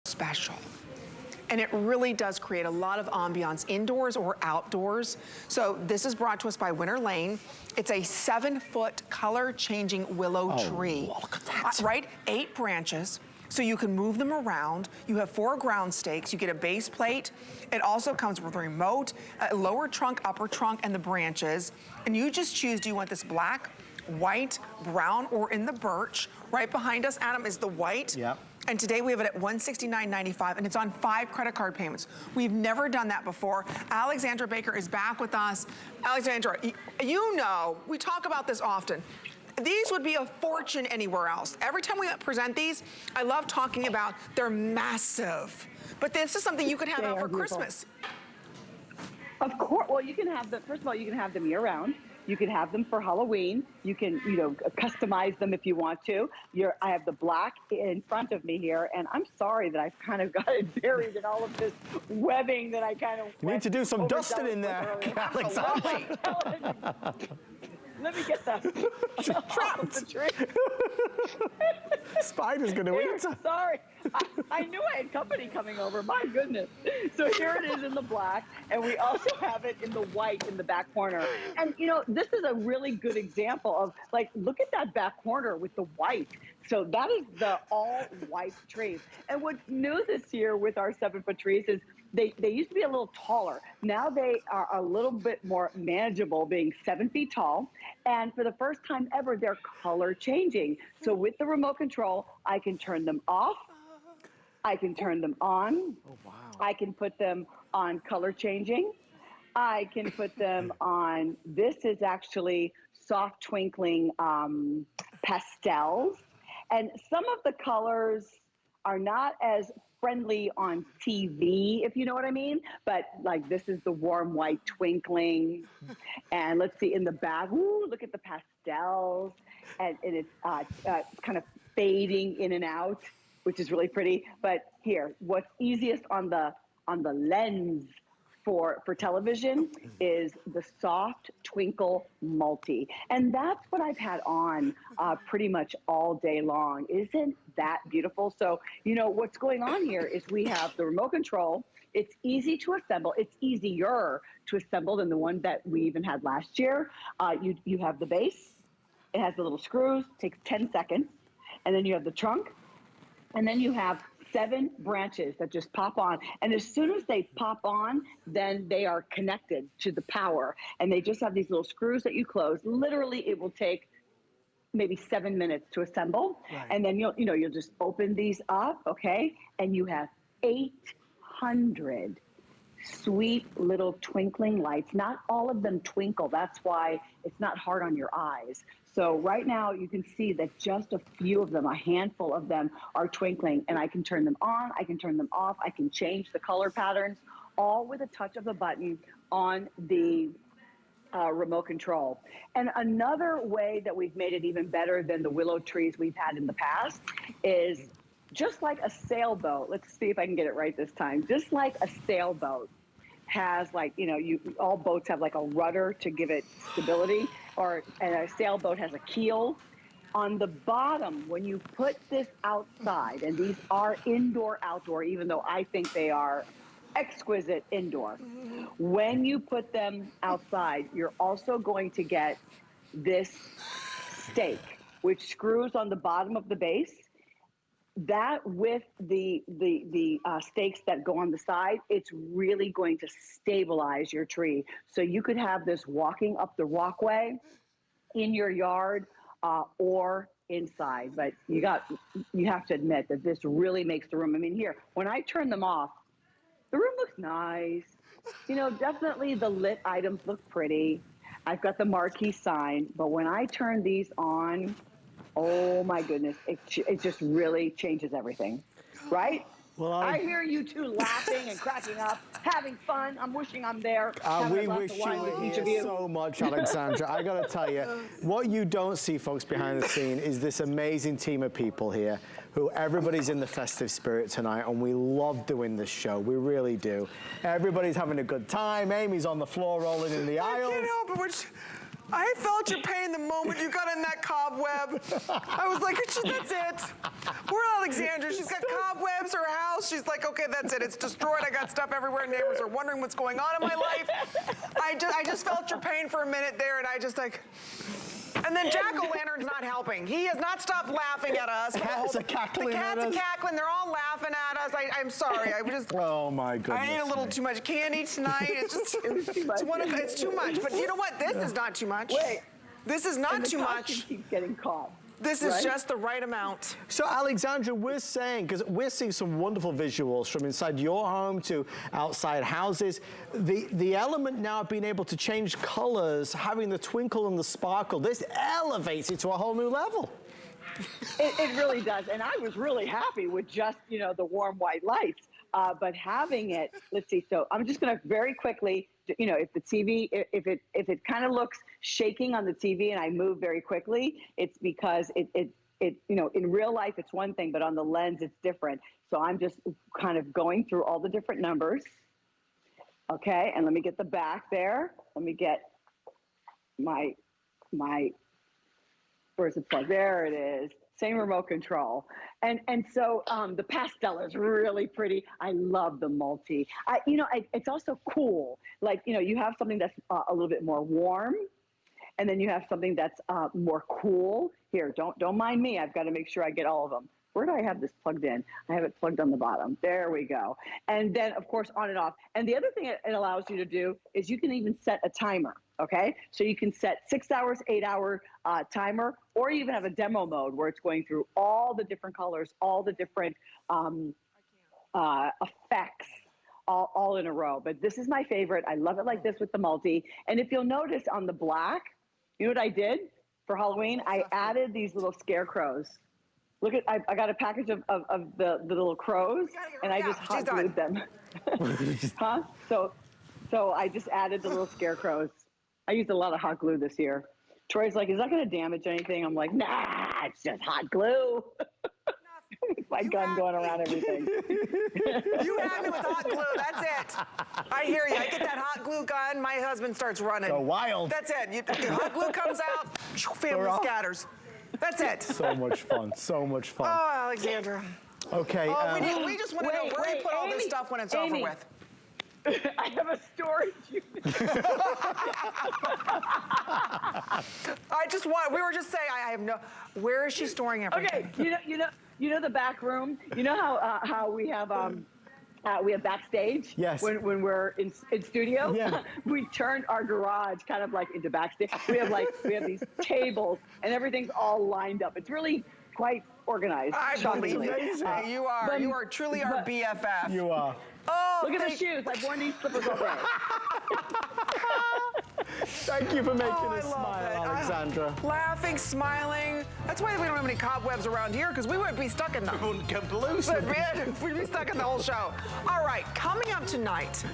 special. And it really does create a lot of ambiance indoors or outdoors. So this is brought to us by Winter Lane. It's a 7-foot color changing willow tree. Look at that. Right, 8 branches. So you can move them around. You have 4 ground stakes. You get a base plate. It also comes with a remote, a lower trunk, upper trunk, and the branches. And you just choose, do you want this black, white, brown, or in the birch? Right behind us, Adam, is the white. Yep. And today we have it at $169.95, and it's on 5 credit card payments. We've never done that before. Alexandra Baker is back with us. Alexandra, you know, we talk about this often. These would be a fortune anywhere else. Every time we present these, I love talking about they're massive. But this is something you could have out for Christmas. Of course. Well, you can have them, first of all, you can have them year round. You can have them for Halloween. You can, you know, customize them if you want to. I have the black in front of me here, and I'm sorry that I've kind of got it buried in all of this webbing that I kind of You need to do some dusting in there, Alexandra. Let me get that off of the tree. Spider's gonna eat. Sorry. I knew I had company coming over. My goodness. So here it is in the black, and we also have it in the white in the back corner. And you know, this is a really good example of, like, look at that back corner with the white. So that is the all white trees. And what's new this year with our 7-foot trees is they used to be a little taller. Now they are a little bit more manageable, being 7 feet tall. And for the first time ever, they're color changing. So with the remote control, I can turn them off. I can turn them on. Oh, wow. I can put them on color changing. I can put them on, this is actually soft twinkling pastels. And some of the colors are not as friendly on TV, if you know what I mean. But like, this is the warm white twinkling. And let's see, in the back, ooh, look at the pastels. And it's kind of fading in and out, which is really pretty. But here, what's easiest on the lens for television is the soft twinkle multi. And that's what I've had on pretty much all day long. Isn't that beautiful? So, you know, what's going on here is we have the remote control. It's easy to assemble. It's easier to assemble than the one that we even had last year. You have the base. It has the little screws, takes 10 seconds. And then you have the trunk. And then you have 7 branches that just pop on. And as soon as they pop on, then they are connected to the power. And they just have these little screws that you close. Literally, it will take maybe 7 minutes to assemble. Right. And then you'll just open these up, okay? And you have 800 sweet little twinkling lights. Not all of them twinkle. That's why it's not hard on your eyes. So right now you can see that just a few of them, a handful of them are twinkling, and I can turn them on, I can turn them off, I can change the color patterns, all with a touch of the button on the remote control. And another way that we've made it even better than the willow trees we've had in the past is just like a sailboat. Let's see if I can get it right this time. Just like a sailboat has, like, you know, all boats have like a rudder to give it stability, and a sailboat has a keel. On the bottom, when you put this outside, and these are indoor-outdoor, even though I think they are exquisite indoor. When you put them outside, you're also going to get this stake, which screws on the bottom of the base. That with the stakes that go on the side, it's really going to stabilize your tree. So you could have this walking up the walkway in your yard or inside. But you have to admit that this really makes the room. I mean, here, when I turn them off, the room looks nice. You know, definitely the lit items look pretty. I've got the marquee sign, but when I turn these on, oh my goodness, it just really changes everything, right? Well, I hear you two laughing and cracking up, having fun. I'm wishing I'm there. We wish you were here so much, Alexandra. I gotta tell you, what you don't see, folks, behind the scene is this amazing team of people here who everybody's in the festive spirit tonight, and we love doing this show. We really do. Everybody's having a good time. Amy's on the floor rolling in the aisles. I can't help it. I felt your pain the moment you got in that cobweb. I was like, that's it. Poor Alexandra, she's got cobwebs, her house. She's like, okay, that's it. It's destroyed. I got stuff everywhere. Neighbors are wondering what's going on in my life. I just felt your pain for a minute there, and I just like... And then Jack-o'-lantern's not helping. He has not stopped laughing at us. Cats are cackling at us. The cats are cackling. They're all laughing at us. I'm sorry. I just... Oh, my goodness. I ate a little too much candy tonight. It's just... It's too much. But you know what? This is not too much. Wait. This is not too much. Keeps getting caught. This is just the right amount. So, Alexandra, we're saying, because we're seeing some wonderful visuals from inside your home to outside houses, the element now of being able to change colors, having the twinkle and the sparkle, this elevates it to a whole new level. It really does. And I was really happy with just, the warm white lights. But having it, let's see, so I'm just going to very quickly, if the TV, if it kind of looks shaking on the TV and I move very quickly, it's because it in real life, it's one thing, but on the lens, it's different. So I'm just kind of going through all the different numbers. Okay, and let me get the back there. Let me get my where's the plug? There it is. Same remote control. And so the pastel is really pretty. I love the multi. It's also cool. Like, you have something that's a little bit more warm, and then you have something that's more cool. Here, don't mind me. I've got to make sure I get all of them. Where do I have this plugged in? I have it plugged on the bottom. There we go. And then, of course, on and off. And the other thing it allows you to do is you can even set a timer, okay? So you can set 6 hours, 8 hour timer, or you even have a demo mode where it's going through all the different colors, all the different effects, all in a row. But this is my favorite. I love it like this with the multi. And if you'll notice on the black, you know what I did for Halloween? I added these little scarecrows. Look at, I got a package of the little crows, and I just hot glued them. Huh? So I just added the little scarecrows. I used a lot of hot glue this year. Troy's like, is that going to damage anything? I'm like, nah, it's just hot glue. My gun going around everything. You had me with hot glue. That's it. I hear you. I get that hot glue gun. My husband starts running. Go wild. That's it. The hot glue comes out. Family scatters. That's it. So much fun. So much fun. Oh, Alexandra. Okay. We just want to know where you put all this stuff when it's over with. I have a storage unit. We were just saying, I have no, where is she storing everything? Okay, you know the back room? You know how we have backstage? Yes. When we're in studio? Yeah. We turned our garage kind of like into backstage. We have these tables and everything's all lined up. It's really quite organized. I believe you. You are truly our BFF. You are. Oh, look at the shoes. I've worn these slippers all day. Thank you for making us smile, Alexandra. Laughing, smiling. That's why we don't have any cobwebs around here, because we wouldn't be stuck in them. We wouldn't come loose. We'd be stuck in the whole show. All right, coming up tonight,